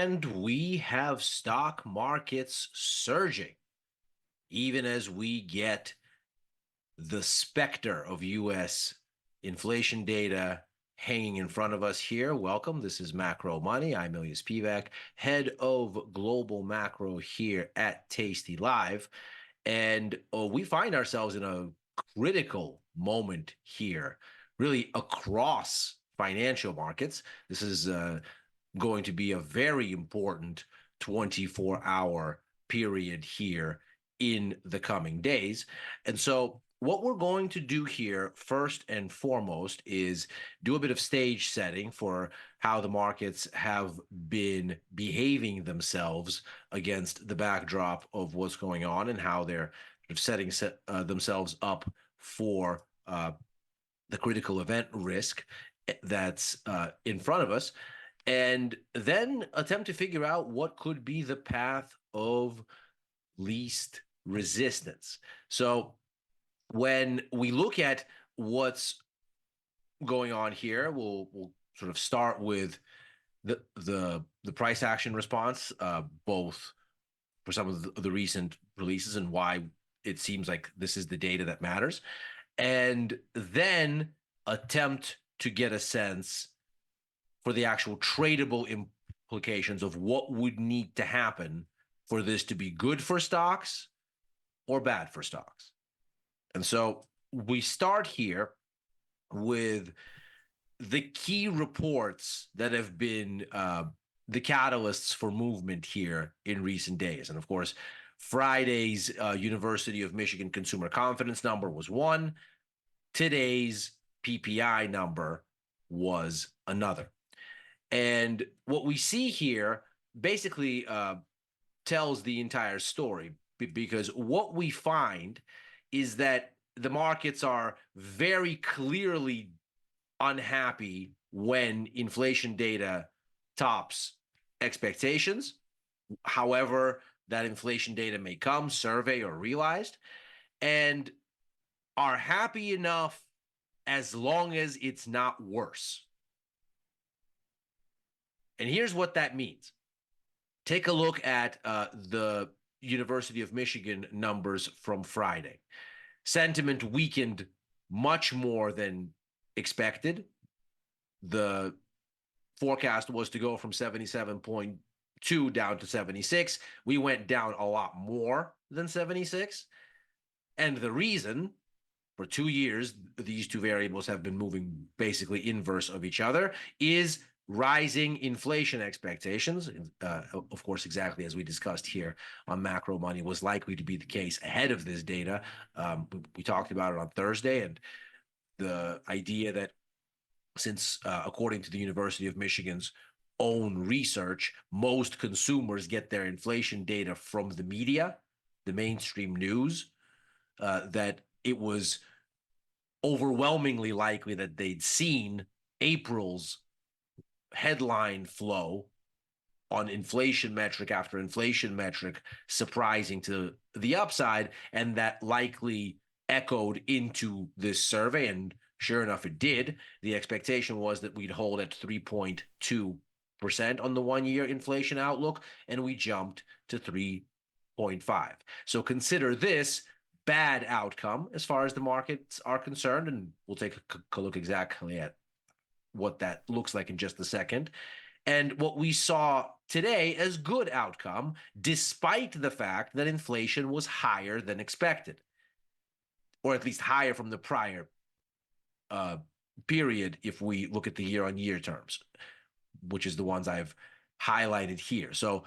And we have stock markets surging, even as we get the specter of U.S. inflation data hanging in front of us here. Welcome. This is Macro Money. I'm Ilyas Spivak, head of global macro here at tastylive. And we find ourselves in a critical moment here, really across financial markets. This is going to be a very important 24-hour period here in the coming days. And so what we're going to do here first and foremost is do a bit of stage setting for how the markets have been behaving themselves against the backdrop of what's going on and how they're setting themselves up for the critical event risk that's in front of us, and then attempt to figure out what could be the path of least resistance. So when we look at what's going on here, we'll sort of start with the price action response, both for some of the recent releases and why it seems like this is the data that matters, and then attempt to get a sense for the actual tradable implications of what would need to happen for this to be good for stocks or bad for stocks. And so we start here with the key reports that have been the catalysts for movement here in recent days. And of course, Friday's University of Michigan consumer confidence number was one. Today's PPI number was another. And what we see here basically tells the entire story, because what we find is that the markets are very clearly unhappy when inflation data tops expectations, however that inflation data may come, survey or realized, and are happy enough as long as it's not worse. And here's what that means. Take a look at the University of Michigan numbers from Friday. Sentiment weakened much more than expected. The forecast was to go from 77.2 down to 76. We went down a lot more than 76. And the reason, for 2 years, these two variables have been moving basically inverse of each other, is rising inflation expectations. Of course, exactly as we discussed here on Macro Money, was likely to be the case ahead of this data. We talked about it on Thursday, and the idea that since, according to the University of Michigan's own research, most consumers get their inflation data from the media, the mainstream news, that it was overwhelmingly likely that they'd seen April's headline flow on inflation metric after inflation metric surprising to the upside, and that likely echoed into this survey. And sure enough, it did. The expectation was that we'd hold at 3.2% on the 1-year inflation outlook, and we jumped to 3.5. So consider this bad outcome as far as the markets are concerned, and we'll take a look exactly at what that looks like in just a second. And what we saw today as good outcome, despite the fact that inflation was higher than expected, or at least higher from the prior period, if we look at the year-on-year terms, which is the ones I've highlighted here. So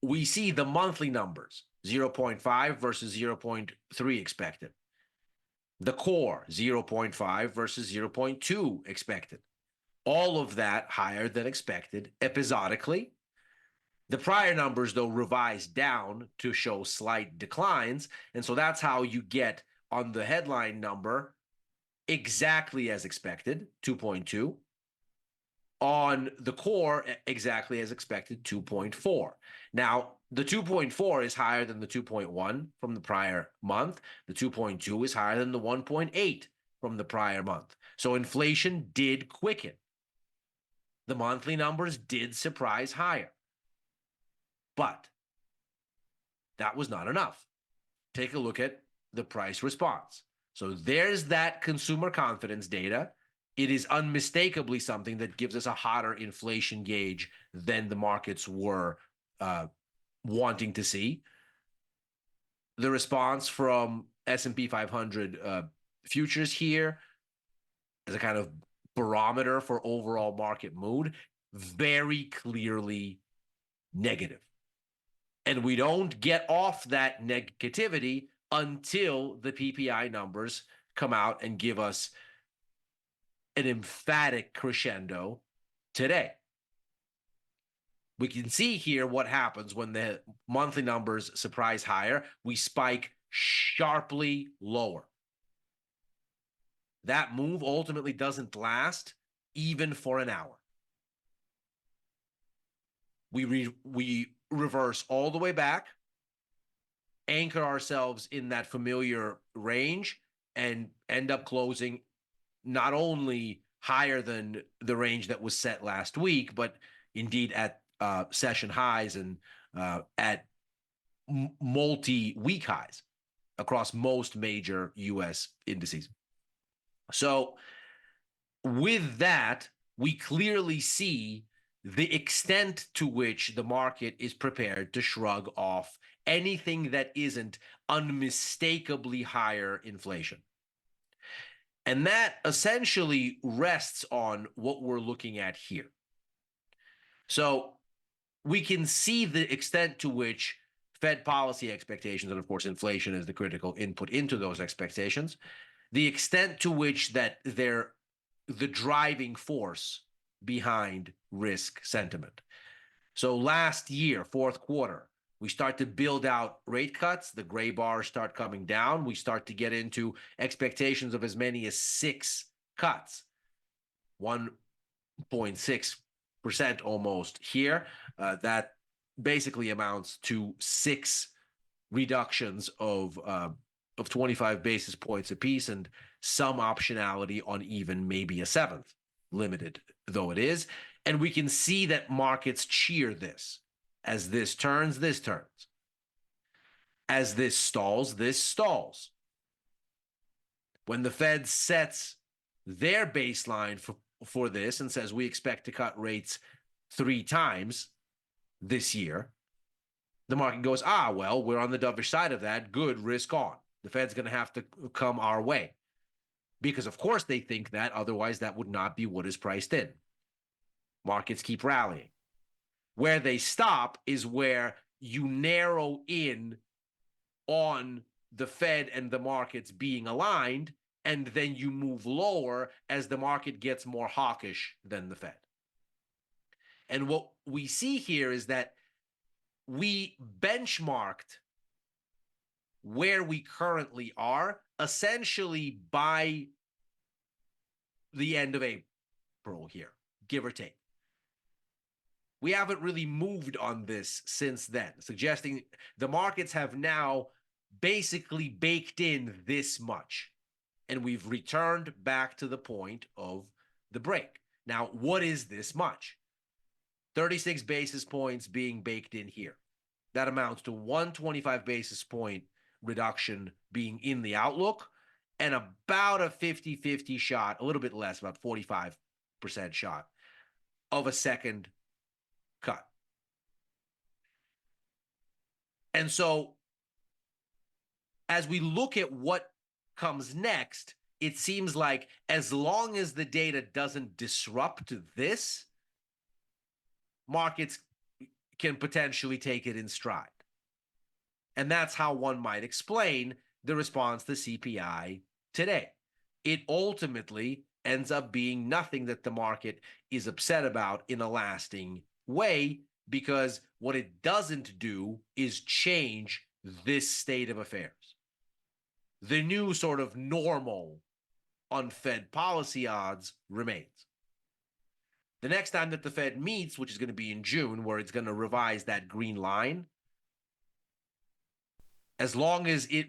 we see the monthly numbers, 0.5 versus 0.3 expected. The core, 0.5 versus 0.2 expected. All of that higher than expected episodically. The prior numbers, though, revised down to show slight declines. And so that's how you get on the headline number exactly as expected, 2.2. On the core, exactly as expected, 2.4. Now, the 2.4 is higher than the 2.1 from the prior month. The 2.2 is higher than the 1.8 from the prior month. So inflation did quicken. The monthly numbers did surprise higher, but that was not enough. Take a look at the price response. So there's that consumer confidence data. It is unmistakably something that gives us a hotter inflation gauge than the markets were wanting to see. The response from S&P 500 futures here as a kind of barometer for overall market mood, very clearly negative. And we don't get off that negativity until the PPI numbers come out and give us an emphatic crescendo today. We can see here what happens when the monthly numbers surprise higher. We spike sharply lower. That move ultimately doesn't last even for an hour. We reverse all the way back, anchor ourselves in that familiar range, and end up closing not only higher than the range that was set last week, but indeed at session highs and at multi-week highs across most major U.S. indices. So with that, we clearly see the extent to which the market is prepared to shrug off anything that isn't unmistakably higher inflation. And that essentially rests on what we're looking at here. So we can see the extent to which Fed policy expectations, and of course inflation is the critical input into those expectations, the extent to which that they're the driving force behind risk sentiment. So last year, fourth quarter, we start to build out rate cuts. The gray bars start coming down. We start to get into expectations of as many as 6 cuts, 1.6% almost here. That basically amounts to 6 reductions of 25 basis points apiece and some optionality on even maybe a 7th, limited though it is. And we can see that markets cheer this. As this turns, this turns. As this stalls, this stalls. When the Fed sets their baseline for this and says we expect to cut rates 3 times this year, the market goes, well, we're on the dovish side of that. Good, risk on. The Fed's going to have to come our way. Because, of course, they think that. Otherwise, that would not be what is priced in. Markets keep rallying. Where they stop is where you narrow in on the Fed and the markets being aligned, and then you move lower as the market gets more hawkish than the Fed. And what we see here is that we benchmarked where we currently are essentially by the end of April here, give or take. We haven't really moved on this since then, suggesting the markets have now basically baked in this much. And we've returned back to the point of the break. Now, what is this much? 36 basis points being baked in here. That amounts to 125 basis point reduction being in the outlook and about a 50-50 shot, a little bit less, about 45% shot of a second cut. And so as we look at what comes next, it seems like as long as the data doesn't disrupt this, markets can potentially take it in stride. And that's how one might explain the response to CPI today. It ultimately ends up being nothing that the market is upset about in a lasting way, because what it doesn't do is change this state of affairs. The new sort of normal on Fed policy odds remains. The next time that the Fed meets, which is going to be in June, where it's going to revise that green line, as long as it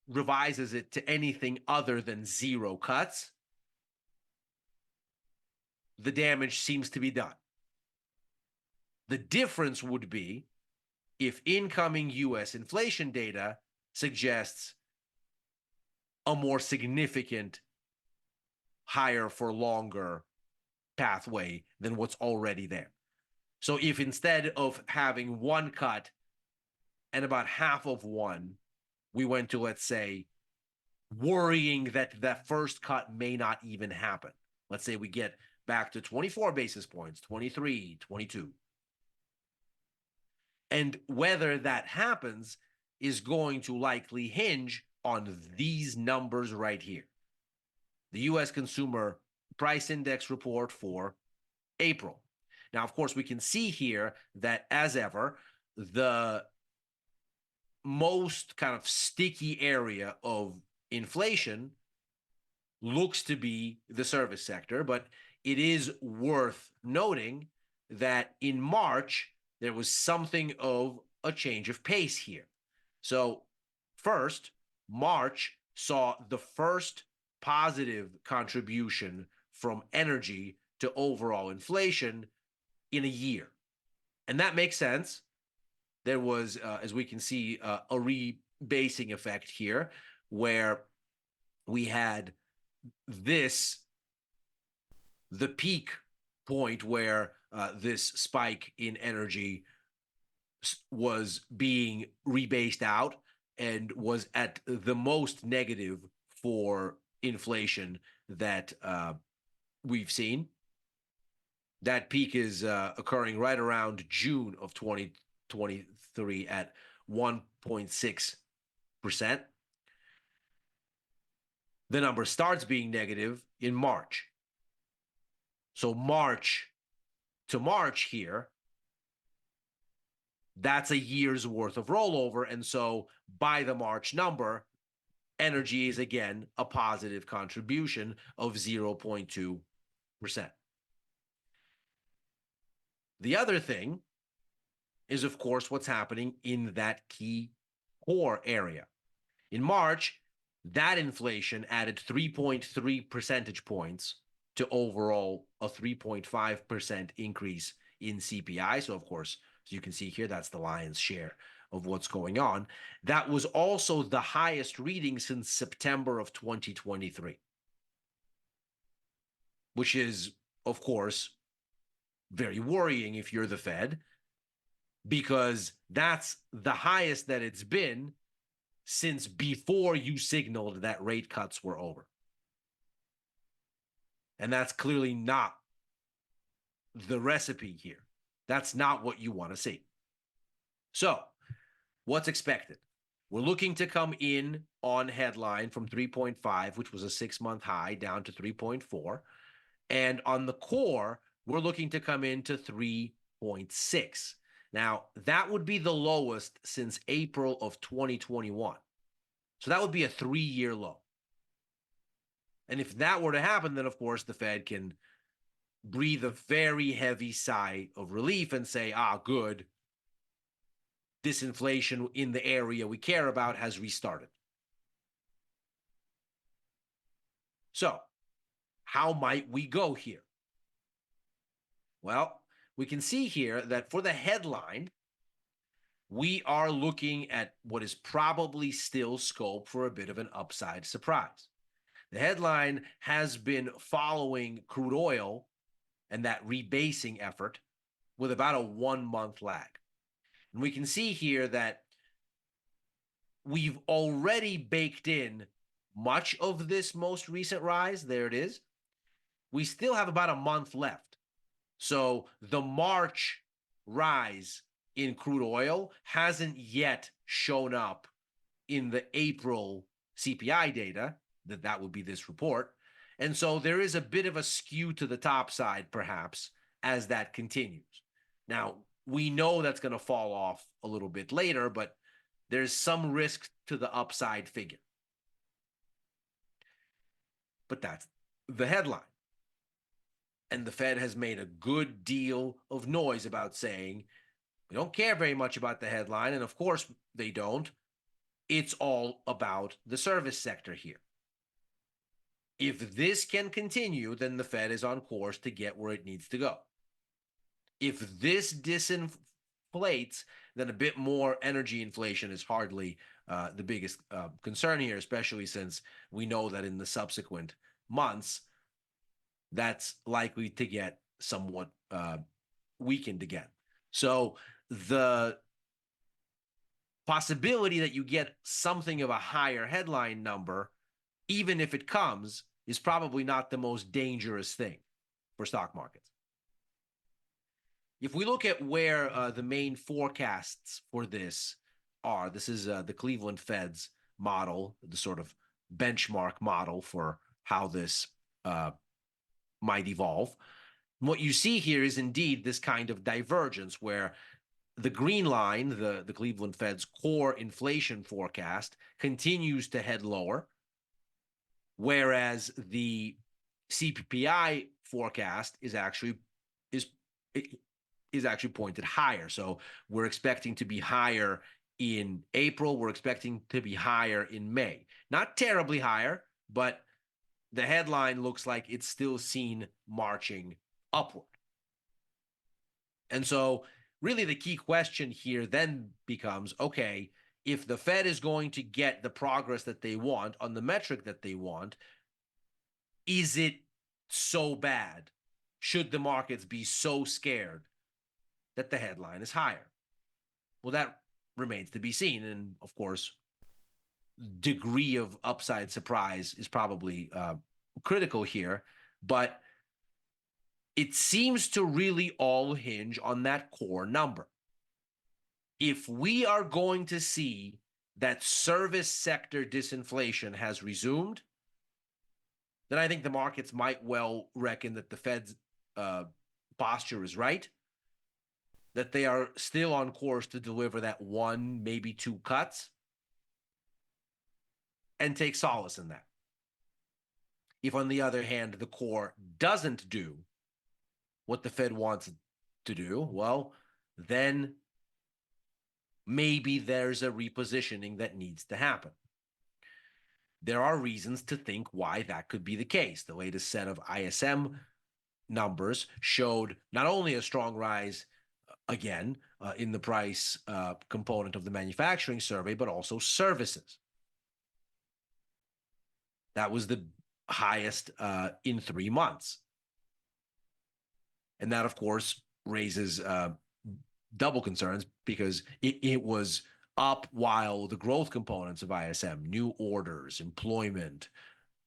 revises it to anything other than 0 cuts, the damage seems to be done. The difference would be if incoming US inflation data suggests a more significant higher for longer pathway than what's already there. So if instead of having one cut and about half of one, we went to, let's say, worrying that that first cut may not even happen. Let's say we get back to 24 basis points, 23, 22. And whether that happens is going to likely hinge on these numbers right here. The US Consumer Price Index report for April. Now, of course, we can see here that, as ever, the most kind of sticky area of inflation looks to be the service sector, but it is worth noting that in March, there was something of a change of pace here. So, first, March saw the first positive contribution from energy to overall inflation in a year. And that makes sense. There was, as we can see, a rebasing effect here where we had this, the peak point where this spike in energy was being rebased out and was at the most negative for inflation that we've seen. That peak is occurring right around June of 2023 at 1.6%. The number starts being negative in March. So March to March here, that's a year's worth of rollover. And so by the March number, energy is again a positive contribution of 0.2%. The other thing is, of course, what's happening in that key core area. In March, that inflation added 3.3 percentage points to overall a 3.5% increase in CPI. So, of course, as you can see here, that's the lion's share of what's going on. That was also the highest reading since September of 2023, which is, of course, very worrying if you're the Fed, because that's the highest that it's been since before you signaled that rate cuts were over. And that's clearly not the recipe here. That's not what you want to see. So, what's expected? We're looking to come in on headline from 3.5, which was a 6-month high, down to 3.4. And on the core, we're looking to come into 3.6. Now, that would be the lowest since April of 2021. So that would be a 3-year low. And if that were to happen, then of course the Fed can breathe a very heavy sigh of relief and say, good, disinflation in the area we care about has restarted. So, how might we go here? Well, we can see here that for the headline, we are looking at what is probably still scope for a bit of an upside surprise. The headline has been following crude oil and that rebasing effort with about a 1-month lag. And we can see here that we've already baked in much of this most recent rise. There it is. We still have about a month left. So the March rise in crude oil hasn't yet shown up in the April CPI data. That would be this report. And so there is a bit of a skew to the top side, perhaps, as that continues. Now, we know that's going to fall off a little bit later, but there's some risk to the upside figure. But that's the headline. And the Fed has made a good deal of noise about saying, we don't care very much about the headline. And of course they don't. It's all about the service sector here. If this can continue, then the Fed is on course to get where it needs to go. If this disinflates, then a bit more energy inflation is hardly the biggest concern here, especially since we know that in the subsequent months, that's likely to get somewhat weakened again. So the possibility that you get something of a higher headline number, even if it comes, is probably not the most dangerous thing for stock markets. If we look at where the main forecasts for this are, this is the Cleveland Fed's model, the sort of benchmark model for how this might evolve. What you see here is indeed this kind of divergence where the green line, the Cleveland Fed's core inflation forecast, continues to head lower, whereas the CPI forecast is actually pointed higher. So we're expecting to be higher in April. We're expecting to be higher in May. Not terribly higher, but the headline looks like it's still seen marching upward. And so really the key question here then becomes, okay, if the Fed is going to get the progress that they want on the metric that they want, is it so bad? Should the markets be so scared that the headline is higher? Well, that remains to be seen. And of course, degree of upside surprise is probably critical here. But it seems to really all hinge on that core number. If we are going to see that service sector disinflation has resumed, then I think the markets might well reckon that the Fed's posture is right, that they are still on course to deliver that one, maybe two cuts, and take solace in that. If, on the other hand, the core doesn't do what the Fed wants to do, well, then maybe there's a repositioning that needs to happen. There are reasons to think why that could be the case. The latest set of ISM numbers showed not only a strong rise again in the price component of the manufacturing survey, but also services. That was the highest in 3 months. And that, of course, raises double concerns because it was up while the growth components of ISM, new orders, employment,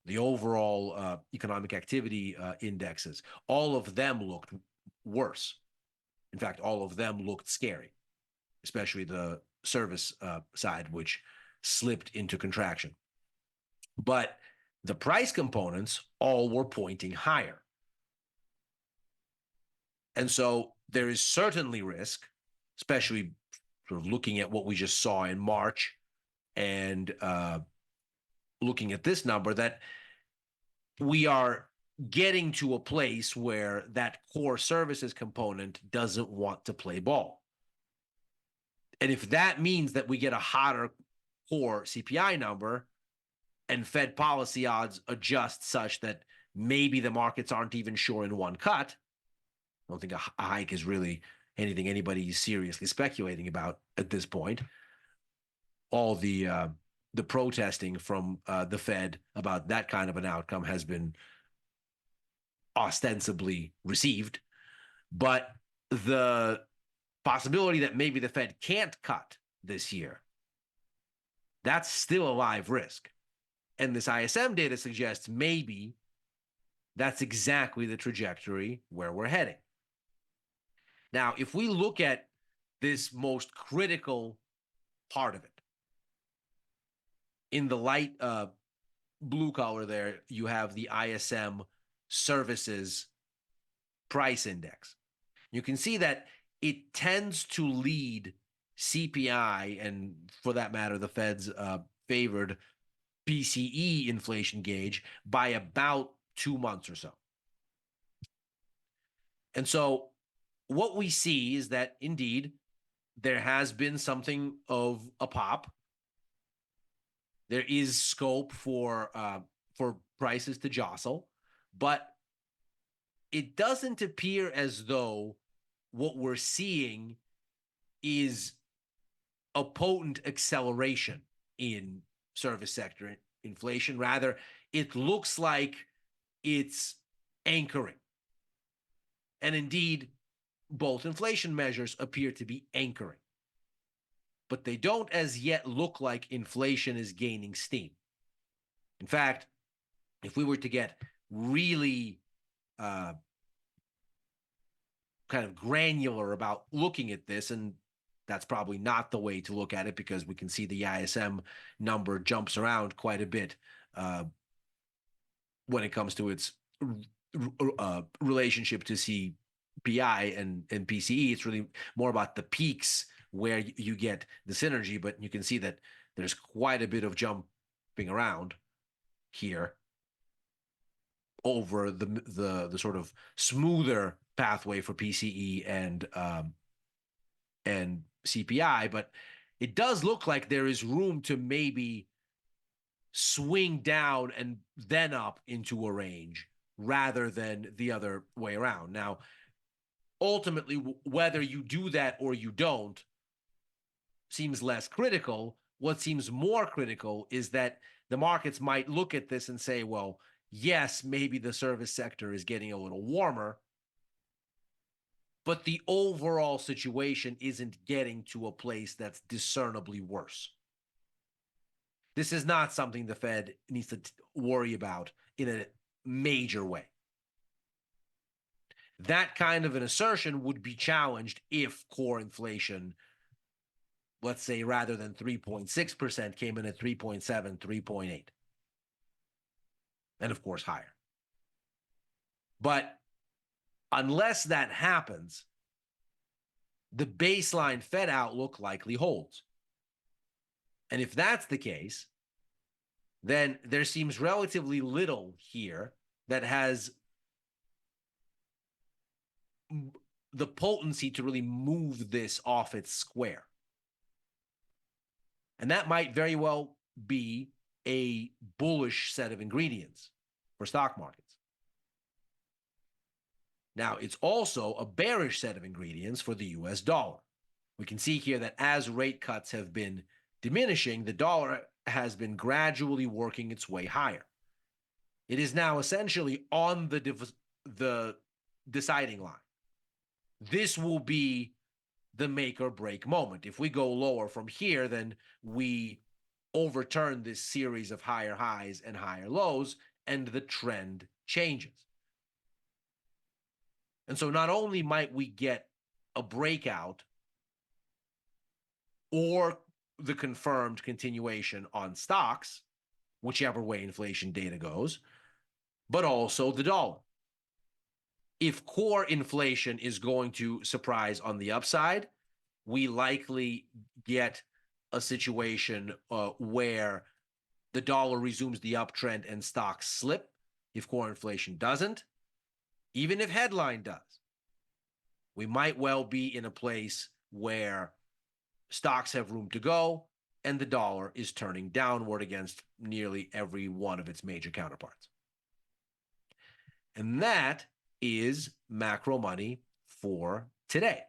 the overall economic activity indexes, all of them looked worse. In fact, all of them looked scary, especially the service side, which slipped into contraction. But the price components all were pointing higher. And so there is certainly risk, especially sort of looking at what we just saw in March and looking at this number, that we are getting to a place where that core services component doesn't want to play ball. And if that means that we get a hotter core CPI number and Fed policy odds adjust such that maybe the markets aren't even sure in one cut, I don't think a hike is really anything anybody is seriously speculating about at this point. All the protesting from the Fed about that kind of an outcome has been ostensibly received, but the possibility that maybe the Fed can't cut this year, that's still a live risk. And this ISM data suggests maybe that's exactly the trajectory where we're heading. Now, if we look at this most critical part of it, in the light blue color there, you have the ISM Services price index. You can see that it tends to lead CPI, and for that matter, the Fed's favored PCE inflation gauge by about 2 months or so. And so what we see is that indeed there has been something of a pop. There is scope for prices to jostle, but it doesn't appear as though what we're seeing is a potent acceleration in service sector inflation. Rather, it looks like it's anchoring. And indeed, both inflation measures appear to be anchoring. But they don't as yet look like inflation is gaining steam. In fact, if we were to get really kind of granular about looking at this, and that's probably not the way to look at it because we can see the ISM number jumps around quite a bit when it comes to its relationship to CPI and PCE. It's really more about the peaks where you get the synergy, but you can see that there's quite a bit of jumping around here over the sort of smoother pathway for PCE and CPI, but it does look like there is room to maybe swing down and then up into a range rather than the other way around. Now, ultimately, whether you do that or you don't seems less critical. What seems more critical is that the markets might look at this and say, well, yes, maybe the service sector is getting a little warmer, but the overall situation isn't getting to a place that's discernibly worse. This is not something the Fed needs to worry about in a major way. That kind of an assertion would be challenged if core inflation, let's say rather than 3.6%, came in at 3.7, 3.8. And of course, higher. But unless that happens, the baseline Fed outlook likely holds. And if that's the case, then there seems relatively little here that has the potency to really move this off its square. And that might very well be a bullish set of ingredients for stock markets. Now, it's also a bearish set of ingredients for the US dollar. We can see here that as rate cuts have been diminishing, the dollar has been gradually working its way higher. It is now essentially on the deciding line. This will be the make or break moment. If we go lower from here, then we overturn this series of higher highs and higher lows, and the trend changes. And so not only might we get a breakout or the confirmed continuation on stocks, whichever way inflation data goes, but also the dollar. If core inflation is going to surprise on the upside, we likely get a situation where the dollar resumes the uptrend and stocks slip. If core inflation doesn't, even if headline does, we might well be in a place where stocks have room to go and the dollar is turning downward against nearly every one of its major counterparts. And that is macro money for today.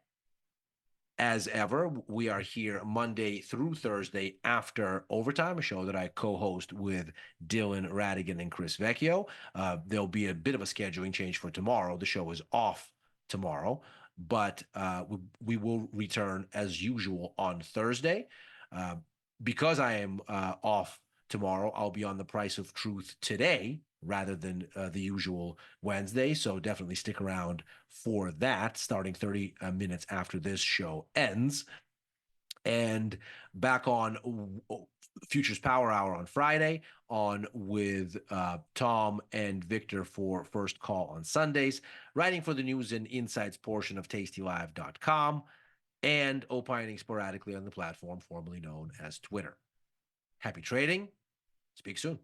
As ever, we are here Monday through Thursday after Overtime, a show that I co-host with Dylan Radigan and Chris Vecchio. There'll be a bit of a scheduling change for tomorrow. The show is off tomorrow, but we will return as usual on Thursday. Because I am off tomorrow, I'll be on the Price of Truth today rather than the usual Wednesday. So definitely stick around for that, starting 30 minutes after this show ends. And back on Futures Power Hour on Friday, on with Tom and Victor for First Call on Sundays, writing for the news and insights portion of tastylive.com, and opining sporadically on the platform formerly known as Twitter. Happy trading. Speak soon.